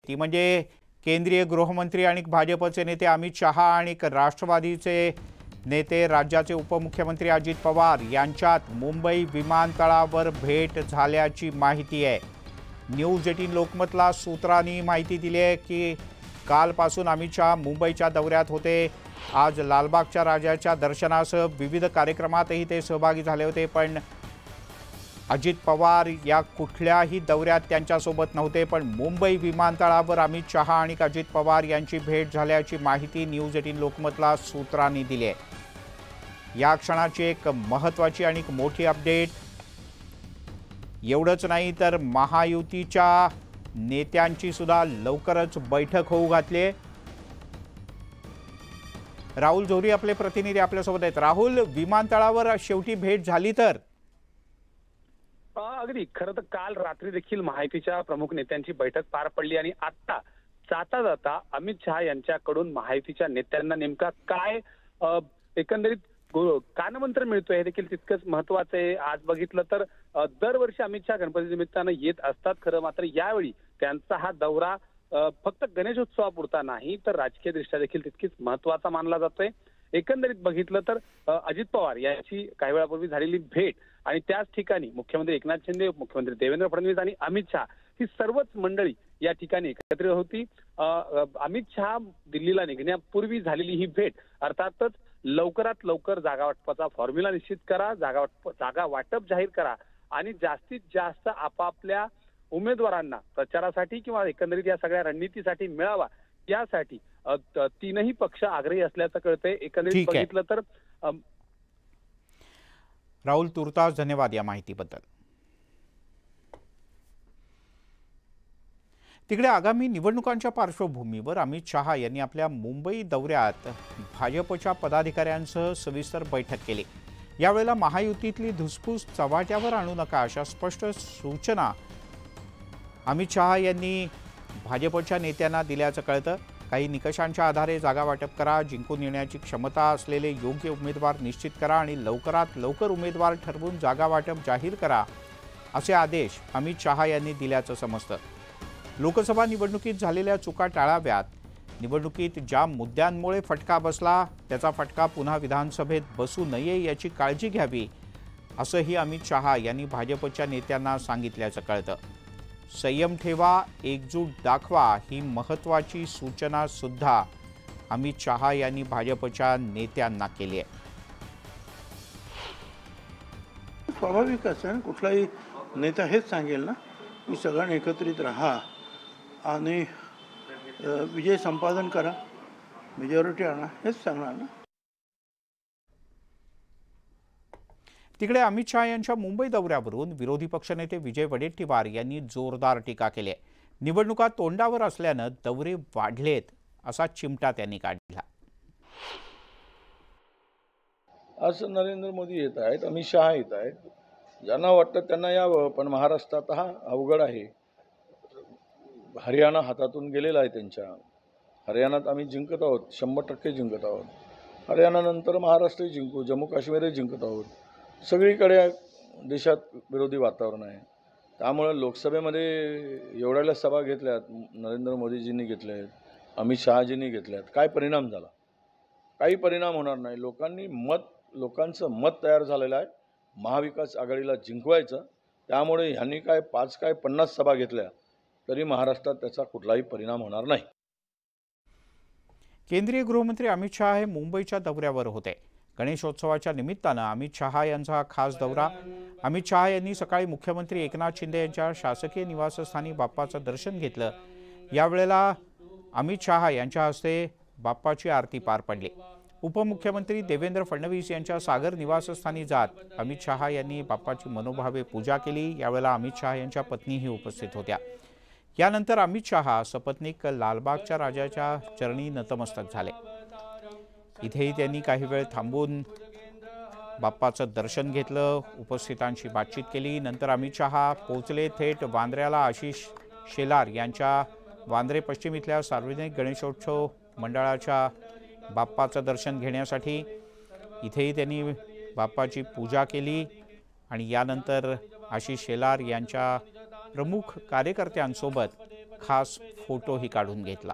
ती म्हणजे केंद्रीय गृहमंत्री आणि भाजपचे नेते अमित शहा आणि राष्ट्रवादीचे नेते राज्याचे उपमुख्यमंत्री अजित पवार यांच्यात मुंबई विमानतळावर भेट झाल्याची माहिती आहे। न्यूज 18 लोकमतला सूत्रांनी माहिती दिली आहे की कालपासून अमित शहा मुंबईच्या दौऱ्यात होते। आज लालबागच्या राजाच्या दर्शनासह विविध कार्यक्रमातही ते सहभागी झाले होते, पण अजित पवार या कुठल्याही दौऱ्यात त्यांच्यासोबत नव्हते। पण मुंबई विमानतळावर अमित शहा आणि अजित पवार यांची भेट झाल्याची माहिती न्यूज 18 लोकमतला सूत्रांनी दिली आहे। या क्षणाची एक महत्त्वाची आणि मोठी अपडेट। एवढंच नाही तर महायुतीच्या नेत्यांची सुद्धा लवकरच बैठक होऊ घातली आहे। राहुल जोरी आपले प्रतिनिधी आपल्यासोबत आहेत। राहुल, विमानतळावर शेवटी भेट झाली तर? अगदी खरं तर काल रात्री देखील महायुतीच्या प्रमुख नेत्यांची बैठक पार पडली आणि आता जाता जाता अमित शहा यांच्याकडून महायुतीच्या नेत्यांना नेमका काय एकंदरीत कानमंत्र मिळतोय हे देखील तितकंच महत्वाचं आहे। आज बघितलं तर दरवर्षी अमित शहा गणपती निमित्तानं येत असतात, खरं मात्र यावेळी त्यांचा हा दौरा फक्त गणेशोत्सवापुरता नाही तर राजकीय दृष्ट्या देखील तितकीच महत्वाचा मानला जातोय। एकंदरीत बघितलं तर अजित पवार यांची काही वेळापूर्वी झालेली भेट आणि त्याच ठिकाणी मुख्यमंत्री एकनाथ शिंदे, मुख्यमंत्री देवेंद्र फडणवीस आणि अमित शहा ही सर्वच मंडळी या ठिकाणी एकत्रित होती। अमित शहा दिल्लीला निघण्यापूर्वी झालेली ही भेट अर्थातच लवकरात लवकर जागा वाटपाचा फॉर्म्युला निश्चित करा, जागा वाटप जाहीर करा आणि जास्तीत जास्त आपापल्या उमेदवारांना प्रचारासाठी किंवा एकंदरीत या सगळ्या रणनीतीसाठी मिळावा यासाठी तीनही पक्ष आग्रही असल्याचं कळतंय। एकंदरीत बघितलं तर राहुल, तुर्तास धन्यवाद या माहितीबद्दल। तिकडे आगामी निवडणुकांच्या पार्श्वभूमीवर अमित शहा यांनी आपल्या मुंबई दौऱ्यात भाजपच्या पदाधिकाऱ्यांसह सविस्तर बैठक केली। यावेळेला महायुतीतली धुसफूस चव्हाट्यावर आणू नका अशा स्पष्ट सूचना अमित शहा यांनी भाजपच्या नेत्यांना दिल्याचं कळतं। काही निकषांच्या आधारे जागा वाटप करा, जिंकून येण्याची क्षमता असलेले योग्य उमेदवार निश्चित करा आणि लवकरात लवकर उमेदवार ठरवून जागा वाटप जाहीर करा असे आदेश अमित शहा यांनी दिल्याचं समजतं। लोकसभा निवडणुकीत झालेल्या चुका टाळाव्यात, निवडणुकीत ज्या मुद्द्यांमुळे फटका बसला त्याचा फटका पुन्हा विधानसभेत बसू नये याची काळजी घ्यावी असंही अमित शहा यांनी भाजपच्या नेत्यांना सांगितल्याचं कळतं। संयम ठेवा, एकजूट दाखवा ही महत्त्वाची सूचना सुद्धा अमित शहा यांनी भाजपच्या नेत्यांना केली आहे। स्वाभाविकच आहे, कुठलाही नेता हेच सांगेल ना की सगळ्यांनी एकत्रित राहा आणि विजय संपादन करा, मेजॉरिटी आणा, हेच सांगणार ना। तिकडे अमित शहा यांच्या मुंबई दौऱ्यावरून विरोधी पक्षनेते विजय वडेट्टीवार यांनी जोरदार टीका केली आहे। निवडणुका तोंडावर असल्यानं दौरे वाढलेत असा चिमटा त्यांनी काढला। आज नरेंद्र मोदी येत आहेत, अमित शहा येत आहेत, ज्यांना वाटतं त्यांना यावं, पण महाराष्ट्रात हा अवघड आहे। हरियाणा हातातून गेलेला आहे त्यांच्या। हरियाणात आम्ही जिंकत आहोत, 100% जिंकत आहोत। हरियाणानंतर महाराष्ट्रही जिंकू, जम्मू काश्मीरही जिंकत आहोत। सगळीकडे देशात विरोधी वातावरण आहे, त्यामुळे लोकसभेमध्ये एवढ्या सभा घेतल्यात, नरेंद्र मोदीजींनी घेतल्यात, अमित शहाजींनी घेतल्यात, काय परिणाम झाला? काही परिणाम होणार नाही। लोकांचं मत तयार झालेलं आहे, महाविकास आघाडीला जिंकवायचं। त्यामुळे ह्यांनी काय 5 काय 50 सभा घेतल्या तरी महाराष्ट्रात त्याचा कुठलाही परिणाम होणार नाही। केंद्रीय गृहमंत्री अमित शहा हे मुंबईच्या दौऱ्यावर होते। गणेशोत्सवाच्या निमित्तानं अमित शहा यांचा खास दौरा। अमित शहा यांनी सकाळी मुख्यमंत्री एकनाथ शिंदे यांच्या शासकीय निवासस्थानी बाप्पाचं दर्शन घेतलं। यावेळेला अमित शहा यांच्या हस्ते बाप्पाची आरती पार पडली। उपमुख्यमंत्री देवेंद्र फडणवीस यांच्या सागर निवासस्थानी जात अमित शहा यांनी बाप्पाची मनोभावे पूजा केली। यावेळेला अमित शहा यांच्या पत्नीही उपस्थित होत्या। यानंतर अमित शहा सपत्नीक लालबागच्या राजाच्या चरणी नतमस्तक झाले। इथेही त्यांनी काही वेळ थांबून बाप्पाचं दर्शन घेतलं, उपस्थितांशी बातचीत केली। नंतर अमित शहा पोहोचले थेट वांद्र्याला आशिष शेलार यांच्या वांद्रे पश्चिम इथल्या सार्वजनिक गणेशोत्सव मंडळाच्या बाप्पाचं दर्शन घेण्यासाठी। इथेही त्यांनी बाप्पाची पूजा केली आणि यानंतर आशिष शेलार यांच्या प्रमुख कार्यकर्त्यांसोबत खास फोटोही काढून घेतला.